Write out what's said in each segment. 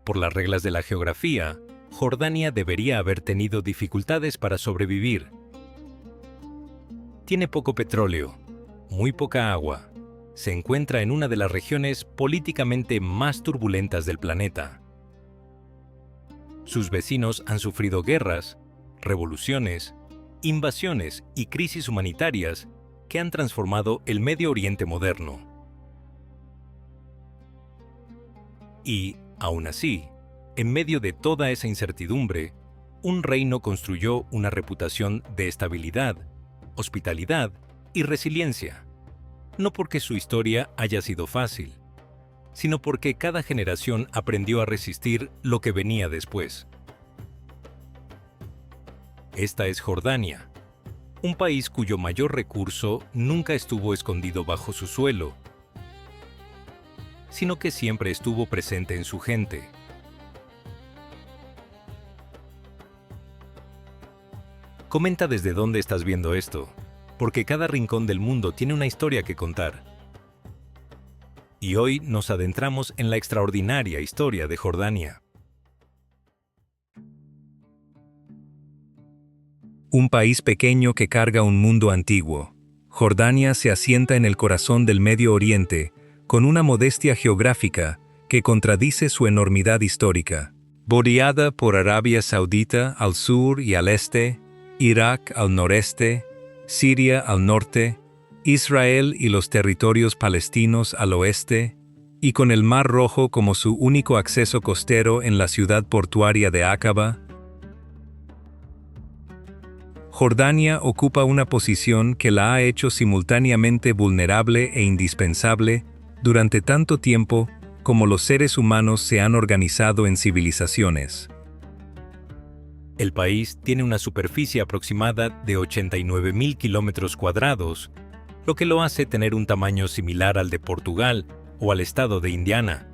Por las reglas de la geografía, Jordania debería haber tenido dificultades para sobrevivir. Tiene poco petróleo, muy poca agua. Se encuentra en una de las regiones políticamente más turbulentas del planeta. Sus vecinos han sufrido guerras, revoluciones, invasiones y crisis humanitarias que han transformado el Medio Oriente moderno. Y, aún así, en medio de toda esa incertidumbre, un reino construyó una reputación de estabilidad, hospitalidad y resiliencia. No porque su historia haya sido fácil, sino porque cada generación aprendió a resistir lo que venía después. Esta es Jordania, un país cuyo mayor recurso nunca estuvo escondido bajo su suelo, sino que siempre estuvo presente en su gente. Comenta desde dónde estás viendo esto, porque cada rincón del mundo tiene una historia que contar. Y hoy nos adentramos en la extraordinaria historia de Jordania. Un país pequeño que carga un mundo antiguo. Jordania se asienta en el corazón del Medio Oriente, con una modestia geográfica que contradice su enormidad histórica. Bordeada por Arabia Saudita al sur y al este, Irak al noreste, Siria al norte, Israel y los territorios palestinos al oeste, y con el Mar Rojo como su único acceso costero en la ciudad portuaria de Aqaba, Jordania ocupa una posición que la ha hecho simultáneamente vulnerable e indispensable durante tanto tiempo como los seres humanos se han organizado en civilizaciones. El país tiene una superficie aproximada de 89.000 kilómetros cuadrados, lo que lo hace tener un tamaño similar al de Portugal o al estado de Indiana.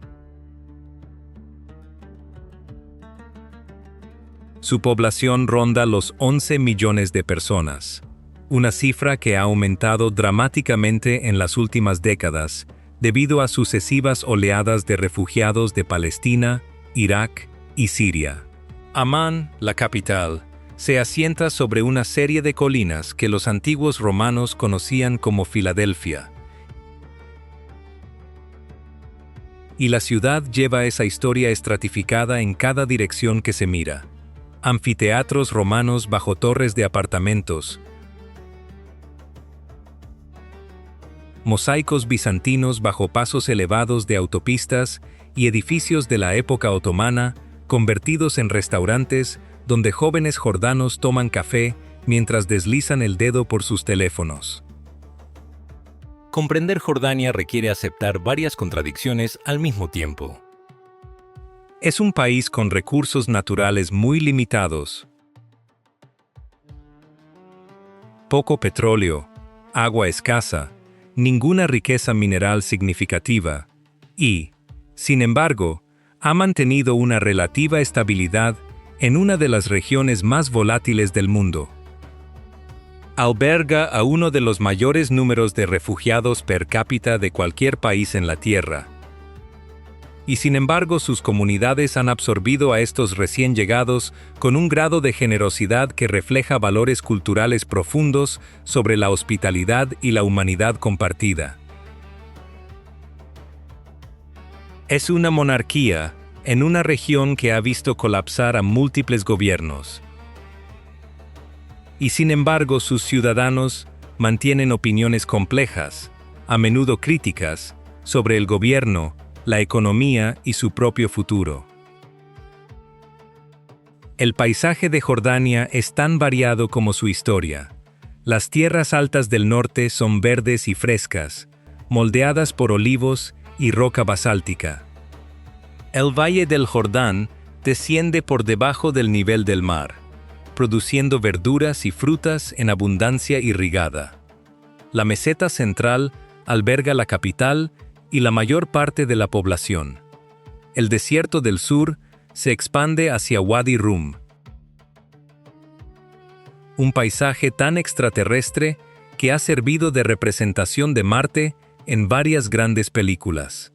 Su población ronda los 11 millones de personas, una cifra que ha aumentado dramáticamente en las últimas décadas debido a sucesivas oleadas de refugiados de Palestina, Irak y Siria. Amán, la capital, se asienta sobre una serie de colinas que los antiguos romanos conocían como Filadelfia. Y la ciudad lleva esa historia estratificada en cada dirección que se mira. Anfiteatros romanos bajo torres de apartamentos, mosaicos bizantinos bajo pasos elevados de autopistas y edificios de la época otomana convertidos en restaurantes donde jóvenes jordanos toman café mientras deslizan el dedo por sus teléfonos. Comprender Jordania requiere aceptar varias contradicciones al mismo tiempo. Es un país con recursos naturales muy limitados. Poco petróleo, agua escasa, ninguna riqueza mineral significativa y, sin embargo, ha mantenido una relativa estabilidad en una de las regiones más volátiles del mundo. Alberga a uno de los mayores números de refugiados per cápita de cualquier país en la Tierra. Y sin embargo, sus comunidades han absorbido a estos recién llegados con un grado de generosidad que refleja valores culturales profundos sobre la hospitalidad y la humanidad compartida. Es una monarquía en una región que ha visto colapsar a múltiples gobiernos. Y sin embargo, sus ciudadanos mantienen opiniones complejas, a menudo críticas, sobre el gobierno, la economía y su propio futuro. El paisaje de Jordania es tan variado como su historia. Las tierras altas del norte son verdes y frescas, moldeadas por olivos y roca basáltica. El Valle del Jordán desciende por debajo del nivel del mar, produciendo verduras y frutas en abundancia irrigada. La meseta central alberga la capital y la mayor parte de la población. El desierto del sur se expande hacia Wadi Rum, un paisaje tan extraterrestre que ha servido de representación de Marte en varias grandes películas.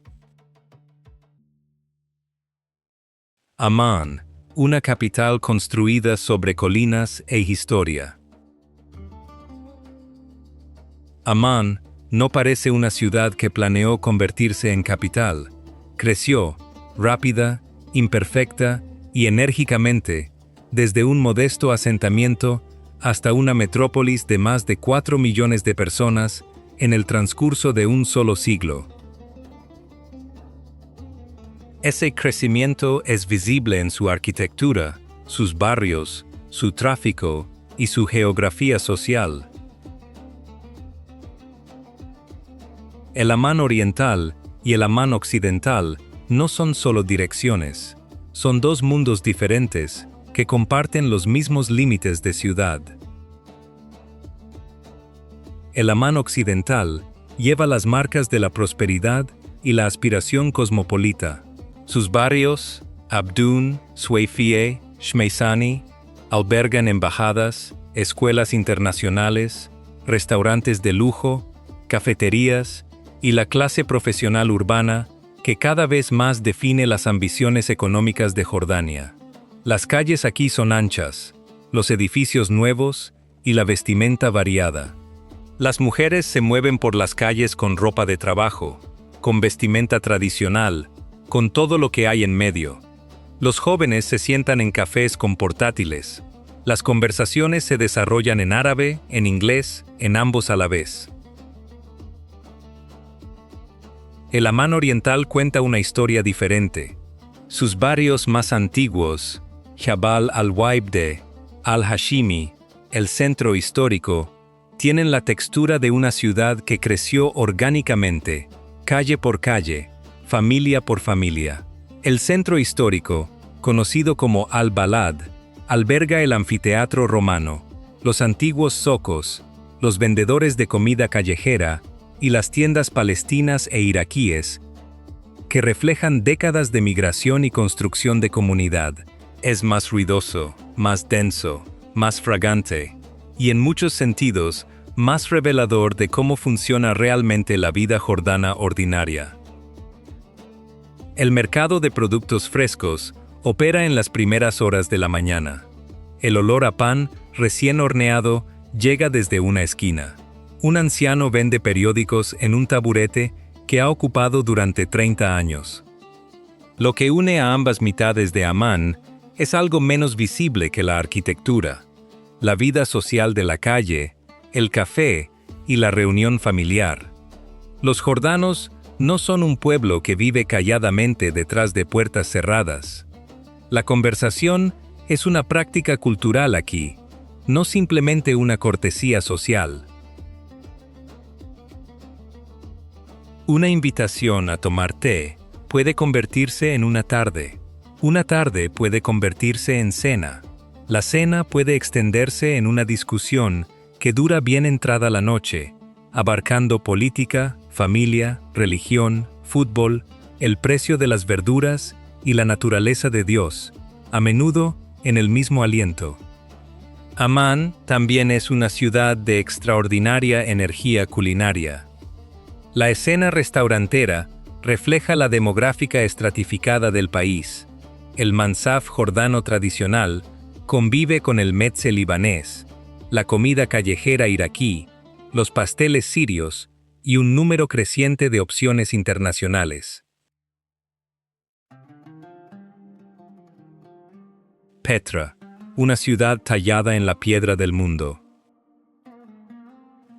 Amán, una capital construida sobre colinas e historia. Amán no parece una ciudad que planeó convertirse en capital. Creció, rápida, imperfecta y enérgicamente, desde un modesto asentamiento hasta una metrópolis de más de 4 millones de personas en el transcurso de un solo siglo. Ese crecimiento es visible en su arquitectura, sus barrios, su tráfico y su geografía social. El Amán oriental y el Amán occidental no son solo direcciones, son dos mundos diferentes que comparten los mismos límites de ciudad. El Amán occidental lleva las marcas de la prosperidad y la aspiración cosmopolita. Sus barrios, Abdun, Sueifie, Shmeisani, albergan embajadas, escuelas internacionales, restaurantes de lujo, cafeterías y la clase profesional urbana que cada vez más define las ambiciones económicas de Jordania. Las calles aquí son anchas, los edificios nuevos y la vestimenta variada. Las mujeres se mueven por las calles con ropa de trabajo, con vestimenta tradicional, con todo lo que hay en medio. Los jóvenes se sientan en cafés con portátiles. Las conversaciones se desarrollan en árabe, en inglés, en ambos a la vez. El Amán oriental cuenta una historia diferente. Sus barrios más antiguos, Jabal al-Waibde, al-Hashimi, el centro histórico, tienen la textura de una ciudad que creció orgánicamente, calle por calle, familia por familia. El centro histórico, conocido como Al-Balad, alberga el anfiteatro romano, los antiguos zocos, los vendedores de comida callejera y las tiendas palestinas e iraquíes, que reflejan décadas de migración y construcción de comunidad. Es más ruidoso, más denso, más fragante, y en muchos sentidos, más revelador de cómo funciona realmente la vida jordana ordinaria. El mercado de productos frescos opera en las primeras horas de la mañana. El olor a pan recién horneado llega desde una esquina. Un anciano vende periódicos en un taburete que ha ocupado durante 30 años. Lo que une a ambas mitades de Amán es algo menos visible que la arquitectura, la vida social de la calle, el café y la reunión familiar. Los jordanos no son un pueblo que vive calladamente detrás de puertas cerradas. La conversación es una práctica cultural aquí, no simplemente una cortesía social. Una invitación a tomar té puede convertirse en una tarde. Una tarde puede convertirse en cena. La cena puede extenderse en una discusión que dura bien entrada la noche, abarcando política, familia, religión, fútbol, el precio de las verduras y la naturaleza de Dios, a menudo en el mismo aliento. Amán también es una ciudad de extraordinaria energía culinaria. La escena restaurantera refleja la demográfica estratificada del país. El mansaf jordano tradicional convive con el metze libanés, la comida callejera iraquí, los pasteles sirios y un número creciente de opciones internacionales. Petra, una ciudad tallada en la piedra del mundo.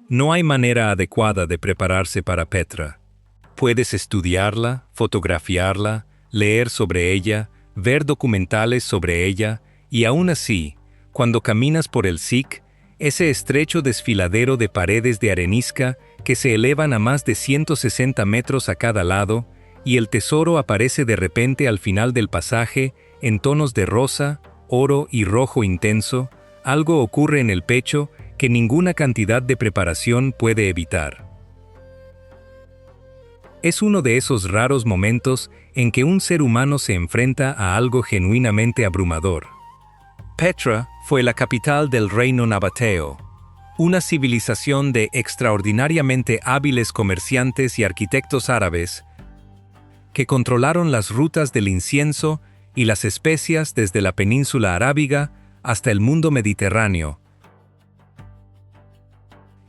No hay manera adecuada de prepararse para Petra. Puedes estudiarla, fotografiarla, leer sobre ella, ver documentales sobre ella, y aún así, cuando caminas por el Sik, ese estrecho desfiladero de paredes de arenisca que se elevan a más de 160 metros a cada lado, y el tesoro aparece de repente al final del pasaje en tonos de rosa, oro y rojo intenso, algo ocurre en el pecho que ninguna cantidad de preparación puede evitar. Es uno de esos raros momentos en que un ser humano se enfrenta a algo genuinamente abrumador. Petra fue la capital del reino nabateo, una civilización de extraordinariamente hábiles comerciantes y arquitectos árabes que controlaron las rutas del incienso y las especias desde la península arábiga hasta el mundo mediterráneo,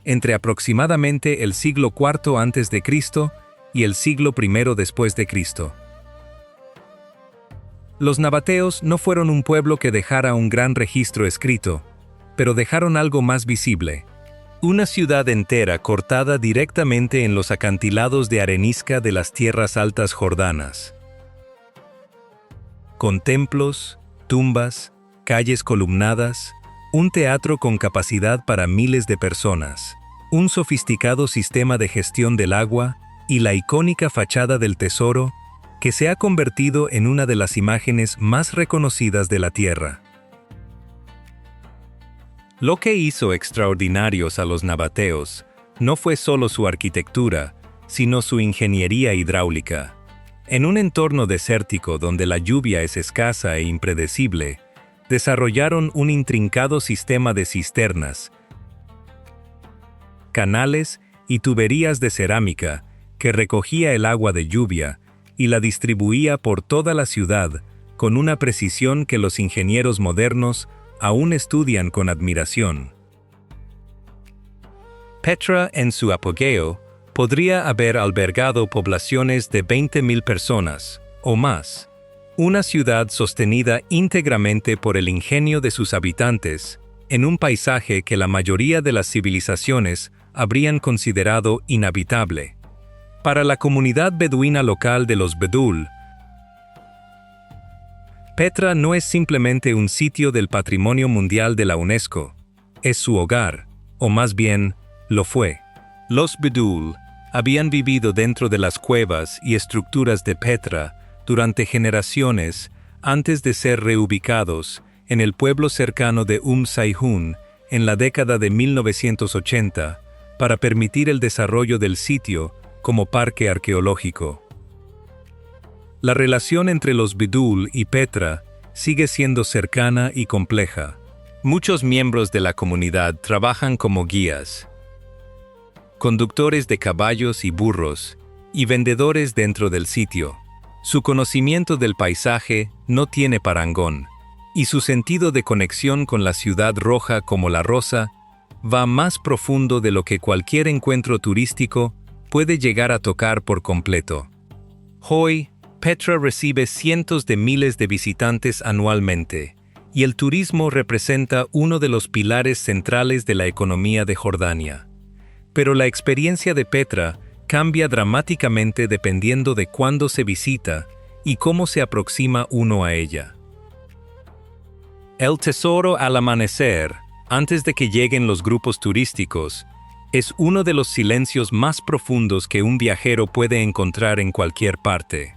entre aproximadamente el siglo IV a.C. y el siglo I después de Cristo. Los nabateos no fueron un pueblo que dejara un gran registro escrito, pero dejaron algo más visible. Una ciudad entera cortada directamente en los acantilados de arenisca de las tierras altas jordanas, con templos, tumbas, calles columnadas, un teatro con capacidad para miles de personas, un sofisticado sistema de gestión del agua y la icónica fachada del tesoro, que se ha convertido en una de las imágenes más reconocidas de la Tierra. Lo que hizo extraordinarios a los nabateos no fue solo su arquitectura, sino su ingeniería hidráulica. En un entorno desértico donde la lluvia es escasa e impredecible, desarrollaron un intrincado sistema de cisternas, canales y tuberías de cerámica que recogía el agua de lluvia y la distribuía por toda la ciudad con una precisión que los ingenieros modernos aún estudian con admiración. Petra, en su apogeo, podría haber albergado poblaciones de 20.000 personas, o más. Una ciudad sostenida íntegramente por el ingenio de sus habitantes, en un paisaje que la mayoría de las civilizaciones habrían considerado inhabitable. Para la comunidad beduina local de los Bedul, Petra no es simplemente un sitio del Patrimonio Mundial de la UNESCO, es su hogar, o más bien, lo fue. Los Bedul habían vivido dentro de las cuevas y estructuras de Petra durante generaciones antes de ser reubicados en el pueblo cercano de Sayhun en la década de 1980 para permitir el desarrollo del sitio como parque arqueológico. La relación entre los Bedul y Petra sigue siendo cercana y compleja. Muchos miembros de la comunidad trabajan como guías, conductores de caballos y burros, y vendedores dentro del sitio. Su conocimiento del paisaje no tiene parangón, y su sentido de conexión con la ciudad roja como la rosa va más profundo de lo que cualquier encuentro turístico puede llegar a tocar por completo. Hoy, Petra recibe cientos de miles de visitantes anualmente, y el turismo representa uno de los pilares centrales de la economía de Jordania. Pero la experiencia de Petra cambia dramáticamente dependiendo de cuándo se visita y cómo se aproxima uno a ella. El tesoro al amanecer, antes de que lleguen los grupos turísticos, es uno de los silencios más profundos que un viajero puede encontrar en cualquier parte.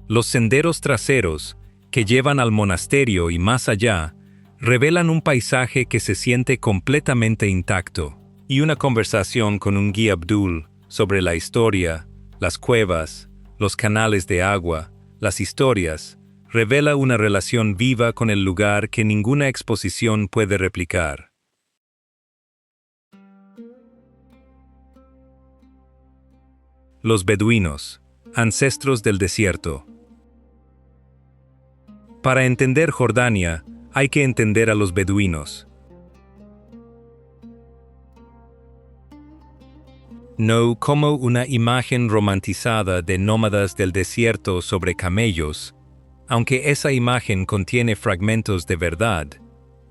Los senderos traseros, que llevan al monasterio y más allá, revelan un paisaje que se siente completamente intacto, y una conversación con un guía Bedul sobre la historia, las cuevas, los canales de agua, las historias, revela una relación viva con el lugar que ninguna exposición puede replicar. Los beduinos, ancestros del desierto. Para entender Jordania, hay que entender a los beduinos. No como una imagen romantizada de nómadas del desierto sobre camellos, aunque esa imagen contiene fragmentos de verdad,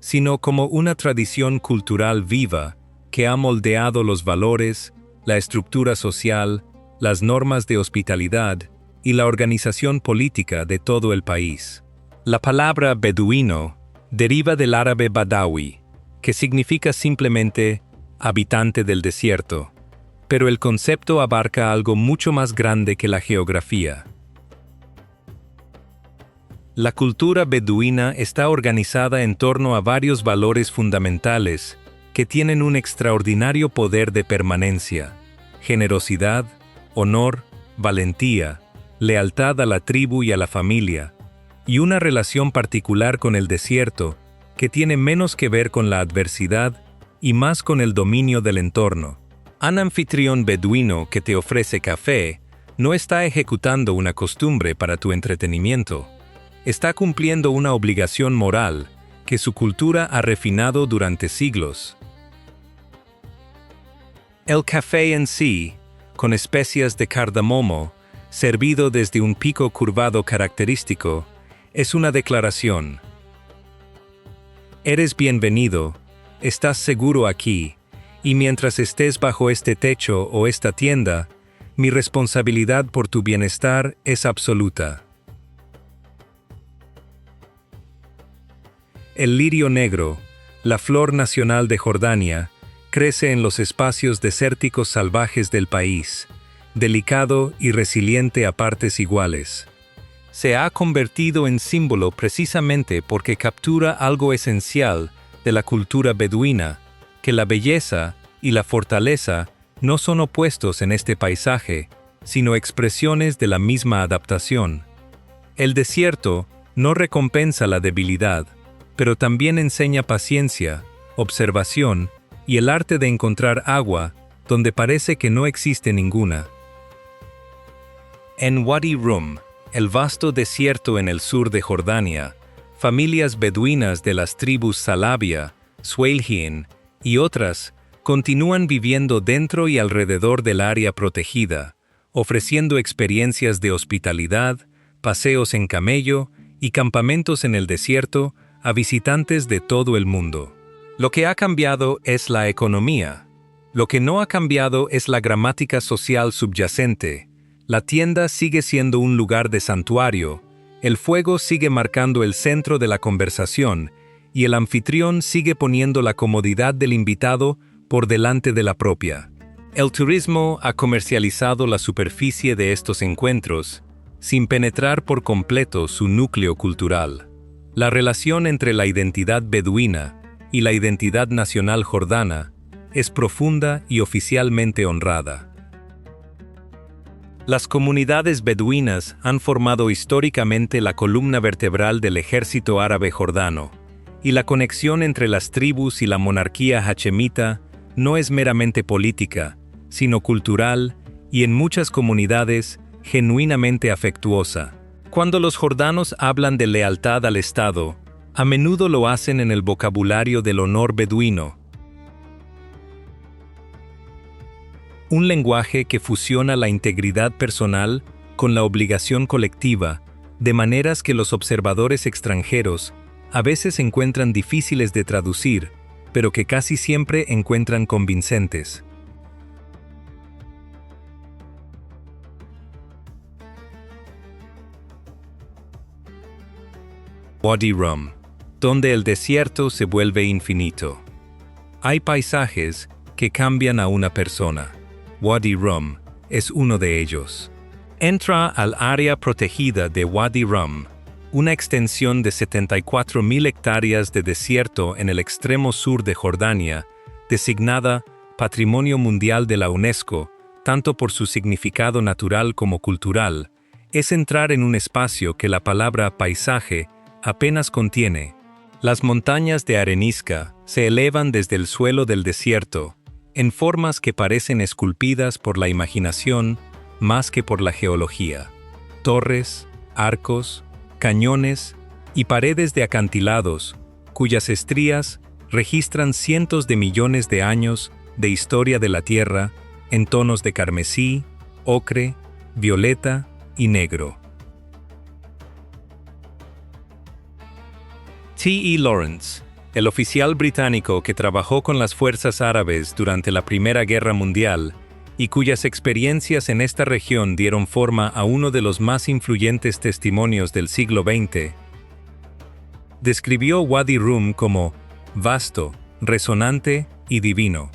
sino como una tradición cultural viva que ha moldeado los valores, la estructura social, las normas de hospitalidad y la organización política de todo el país. La palabra beduino deriva del árabe badawi, que significa simplemente habitante del desierto, pero el concepto abarca algo mucho más grande que la geografía. La cultura beduina está organizada en torno a varios valores fundamentales que tienen un extraordinario poder de permanencia: generosidad, honor, valentía, lealtad a la tribu y a la familia, y una relación particular con el desierto que tiene menos que ver con la adversidad y más con el dominio del entorno. Un anfitrión beduino que te ofrece café No está ejecutando una costumbre para tu entretenimiento. Está cumpliendo una obligación moral que su cultura ha refinado durante siglos. El café en sí, con especias de cardamomo, servido desde un pico curvado característico, es una declaración. Eres bienvenido, estás seguro aquí, y mientras estés bajo este techo o esta tienda, mi responsabilidad por tu bienestar es absoluta. El lirio negro, la flor nacional de Jordania, crece en los espacios desérticos salvajes del país, delicado y resiliente a partes iguales. Se ha convertido en símbolo precisamente porque captura algo esencial de la cultura beduina, que la belleza y la fortaleza no son opuestos en este paisaje, sino expresiones de la misma adaptación. El desierto no recompensa la debilidad, pero también enseña paciencia, observación y el arte de encontrar agua donde parece que no existe ninguna. En Wadi Rum, el vasto desierto en el sur de Jordania, familias beduinas de las tribus Salabia, Swailhin y otras continúan viviendo dentro y alrededor del área protegida, ofreciendo experiencias de hospitalidad, paseos en camello y campamentos en el desierto a visitantes de todo el mundo. Lo que ha cambiado es la economía. Lo que no ha cambiado es la gramática social subyacente. La tienda sigue siendo un lugar de santuario, el fuego sigue marcando el centro de la conversación y el anfitrión sigue poniendo la comodidad del invitado por delante de la propia. El turismo ha comercializado la superficie de estos encuentros, sin penetrar por completo su núcleo cultural. La relación entre la identidad beduina y la identidad nacional jordana es profunda y oficialmente honrada. Las comunidades beduinas han formado históricamente la columna vertebral del ejército árabe jordano, y la conexión entre las tribus y la monarquía hachemita no es meramente política, sino cultural y en muchas comunidades genuinamente afectuosa. Cuando los jordanos hablan de lealtad al Estado, a menudo lo hacen en el vocabulario del honor beduino, un lenguaje que fusiona la integridad personal con la obligación colectiva, de maneras que los observadores extranjeros a veces encuentran difíciles de traducir, pero que casi siempre encuentran convincentes. Wadi Rum, donde el desierto se vuelve infinito. Hay paisajes que cambian a una persona. Wadi Rum es uno de ellos. Entra al área protegida de Wadi Rum, una extensión de 74.000 hectáreas de desierto en el extremo sur de Jordania, designada Patrimonio Mundial de la UNESCO, tanto por su significado natural como cultural. Es entrar en un espacio que la palabra paisaje apenas contiene. Las montañas de arenisca se elevan desde el suelo del desierto, en formas que parecen esculpidas por la imaginación más que por la geología. Torres, arcos, cañones y paredes de acantilados, cuyas estrías registran cientos de millones de años de historia de la Tierra en tonos de carmesí, ocre, violeta y negro. T.E. Lawrence, el oficial británico que trabajó con las fuerzas árabes durante la Primera Guerra Mundial y cuyas experiencias en esta región dieron forma a uno de los más influyentes testimonios del siglo XX, describió Wadi Rum como vasto, resonante y divino.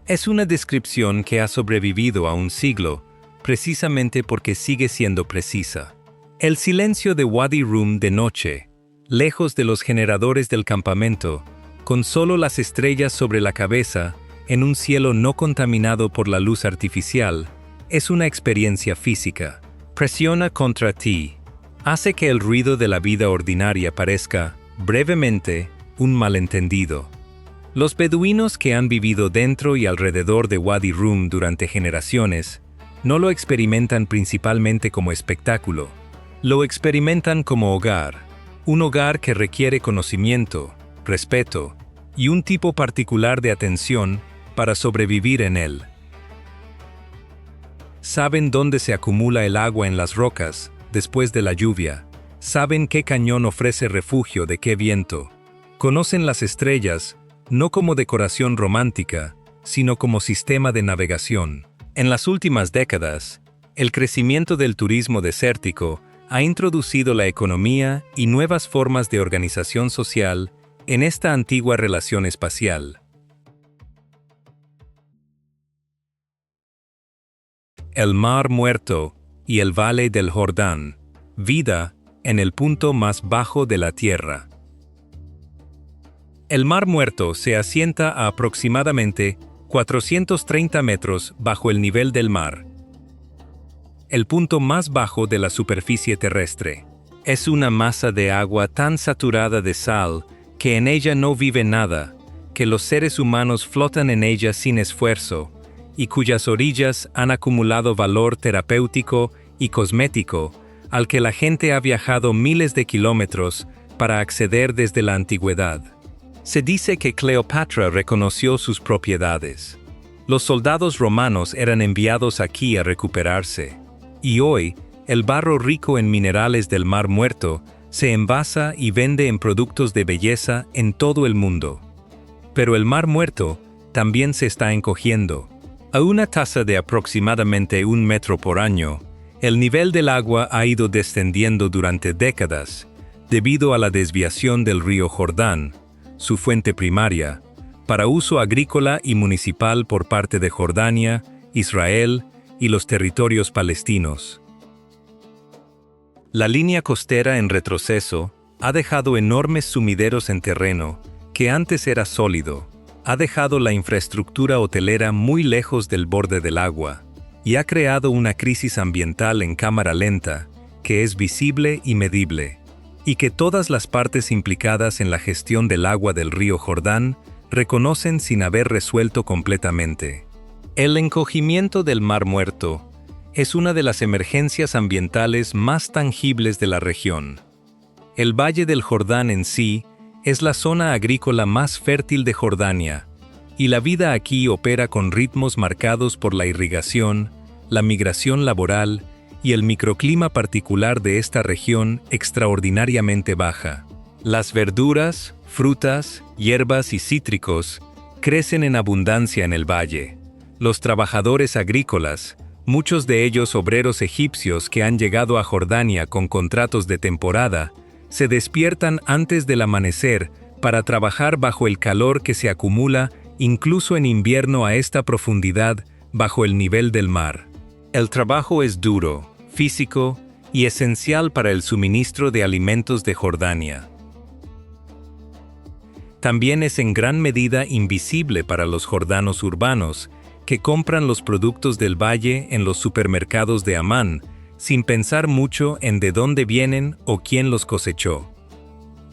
Es una descripción que ha sobrevivido a un siglo, precisamente porque sigue siendo precisa. El silencio de Wadi Rum de noche, lejos de los generadores del campamento, con solo las estrellas sobre la cabeza, en un cielo no contaminado por la luz artificial, es una experiencia física. Presiona contra ti. Hace que el ruido de la vida ordinaria parezca, brevemente, un malentendido. Los beduinos que han vivido dentro y alrededor de Wadi Rum durante generaciones no lo experimentan principalmente como espectáculo, lo experimentan como hogar, un hogar que requiere conocimiento, respeto y un tipo particular de atención para sobrevivir en él. Saben dónde se acumula el agua en las rocas después de la lluvia, saben qué cañón ofrece refugio de qué viento, conocen las estrellas no como decoración romántica, sino como sistema de navegación. En las últimas décadas, el crecimiento del turismo desértico ha introducido la economía y nuevas formas de organización social en esta antigua relación espacial. El Mar Muerto y el Valle del Jordán, vida en el punto más bajo de la Tierra. El Mar Muerto se asienta a aproximadamente 430 metros bajo el nivel del mar, el punto más bajo de la superficie terrestre. Es una masa de agua tan saturada de sal que en ella no vive nada, que los seres humanos flotan en ella sin esfuerzo, y cuyas orillas han acumulado valor terapéutico y cosmético, al que la gente ha viajado miles de kilómetros para acceder desde la antigüedad. Se dice que Cleopatra reconoció sus propiedades. Los soldados romanos eran enviados aquí a recuperarse, y hoy, el barro rico en minerales del Mar Muerto se envasa y vende en productos de belleza en todo el mundo. Pero el Mar Muerto también se está encogiendo. A una tasa de aproximadamente 1 metro por año, el nivel del agua ha ido descendiendo durante décadas debido a la desviación del río Jordán, su fuente primaria, para uso agrícola y municipal por parte de Jordania, Israel y los territorios palestinos. La línea costera en retroceso ha dejado enormes sumideros en terreno que antes era sólido, ha dejado la infraestructura hotelera muy lejos del borde del agua y ha creado una crisis ambiental en cámara lenta que es visible y medible, y que todas las partes implicadas en la gestión del agua del río Jordán reconocen sin haber resuelto completamente. El encogimiento del Mar Muerto es una de las emergencias ambientales más tangibles de la región. El Valle del Jordán en sí es la zona agrícola más fértil de Jordania, y la vida aquí opera con ritmos marcados por la irrigación, la migración laboral y el microclima particular de esta región extraordinariamente baja. Las verduras, frutas, hierbas y cítricos crecen en abundancia en el valle. Los trabajadores agrícolas, muchos de ellos obreros egipcios que han llegado a Jordania con contratos de temporada, se despiertan antes del amanecer para trabajar bajo el calor que se acumula incluso en invierno a esta profundidad bajo el nivel del mar. El trabajo es duro, físico y esencial para el suministro de alimentos de Jordania. También es en gran medida invisible para los jordanos urbanos, que compran los productos del valle en los supermercados de Amán, sin pensar mucho en de dónde vienen o quién los cosechó.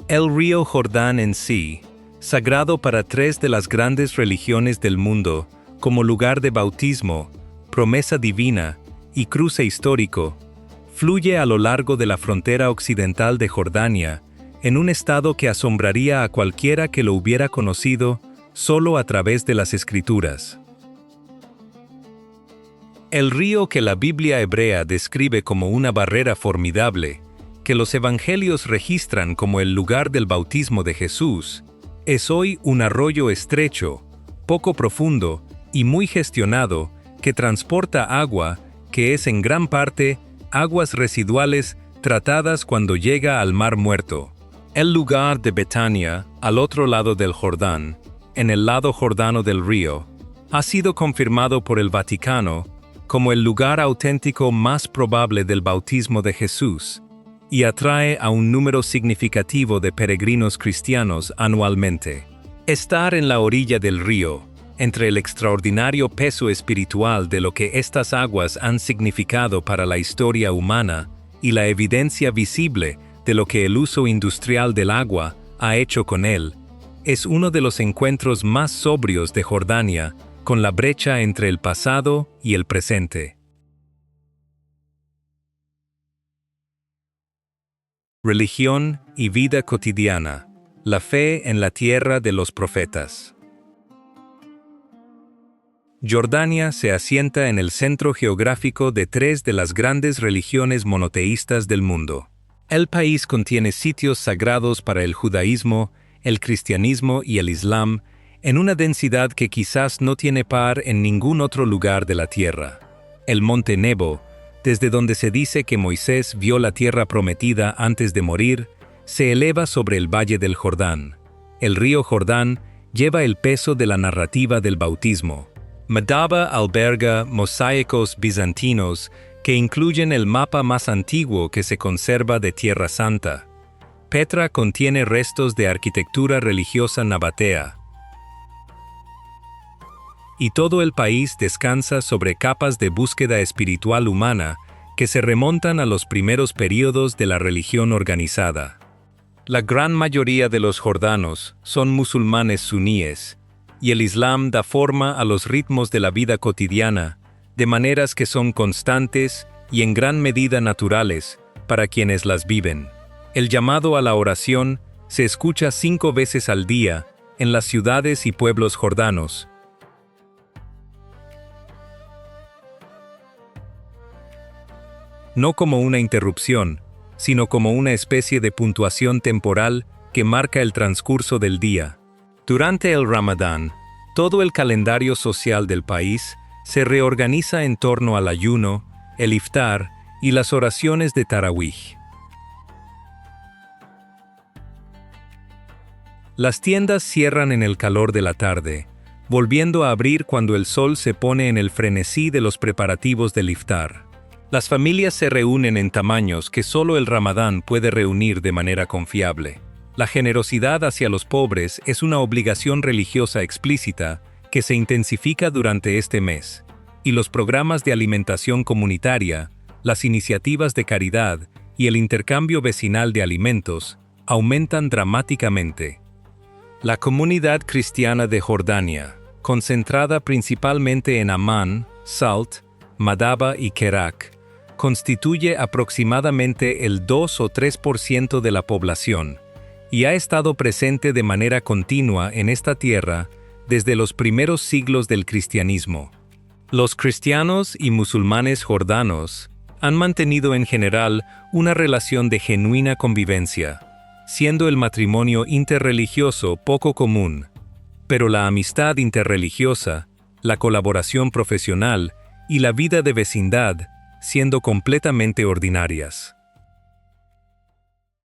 El río Jordán en sí, sagrado para 3 de las grandes religiones del mundo, como lugar de bautismo, promesa divina y cruce histórico, fluye a lo largo de la frontera occidental de Jordania, en un estado que asombraría a cualquiera que lo hubiera conocido solo a través de las Escrituras. El río que la Biblia hebrea describe como una barrera formidable, que los evangelios registran como el lugar del bautismo de Jesús, es hoy un arroyo estrecho, poco profundo y muy gestionado que transporta agua que es en gran parte aguas residuales tratadas cuando llega al Mar Muerto. El lugar de Betania, al otro lado del Jordán, en el lado jordano del río, ha sido confirmado por el Vaticano como el lugar auténtico más probable del bautismo de Jesús, y atrae a un número significativo de peregrinos cristianos anualmente. Estar en la orilla del río, entre el extraordinario peso espiritual de lo que estas aguas han significado para la historia humana y la evidencia visible de lo que el uso industrial del agua ha hecho con él, es uno de los encuentros más sobrios de Jordania con la brecha entre el pasado y el presente. Religión y vida cotidiana. La fe en la tierra de los profetas. Jordania se asienta en el centro geográfico de tres de las grandes religiones monoteístas del mundo. El país contiene sitios sagrados para el judaísmo, el cristianismo y el islam, en una densidad que quizás no tiene par en ningún otro lugar de la tierra. El monte Nebo, desde donde se dice que Moisés vio la tierra prometida antes de morir, se eleva sobre el valle del Jordán. El río Jordán lleva el peso de la narrativa del bautismo. Madaba alberga mosaicos bizantinos que incluyen el mapa más antiguo que se conserva de Tierra Santa. Petra contiene restos de arquitectura religiosa nabatea. Y todo el país descansa sobre capas de búsqueda espiritual humana que se remontan a los primeros períodos de la religión organizada. La gran mayoría de los jordanos son musulmanes suníes, y el Islam da forma a los ritmos de la vida cotidiana, de maneras que son constantes y en gran medida naturales para quienes las viven. El llamado a la oración se escucha 5 veces al día en las ciudades y pueblos jordanos. No como una interrupción, sino como una especie de puntuación temporal que marca el transcurso del día. Durante el Ramadán, todo el calendario social del país se reorganiza en torno al ayuno, el iftar y las oraciones de Tarawih. Las tiendas cierran en el calor de la tarde, volviendo a abrir cuando el sol se pone en el frenesí de los preparativos del iftar. Las familias se reúnen en tamaños que solo el Ramadán puede reunir de manera confiable. La generosidad hacia los pobres es una obligación religiosa explícita que se intensifica durante este mes, y los programas de alimentación comunitaria, las iniciativas de caridad y el intercambio vecinal de alimentos aumentan dramáticamente. La comunidad cristiana de Jordania, concentrada principalmente en Amán, Salt, Madaba y Kerak, constituye aproximadamente el 2 o 3% de la población, y ha estado presente de manera continua en esta tierra desde los primeros siglos del cristianismo. Los cristianos y musulmanes jordanos han mantenido en general una relación de genuina convivencia, siendo el matrimonio interreligioso poco común, pero la amistad interreligiosa, la colaboración profesional y la vida de vecindad siendo completamente ordinarias.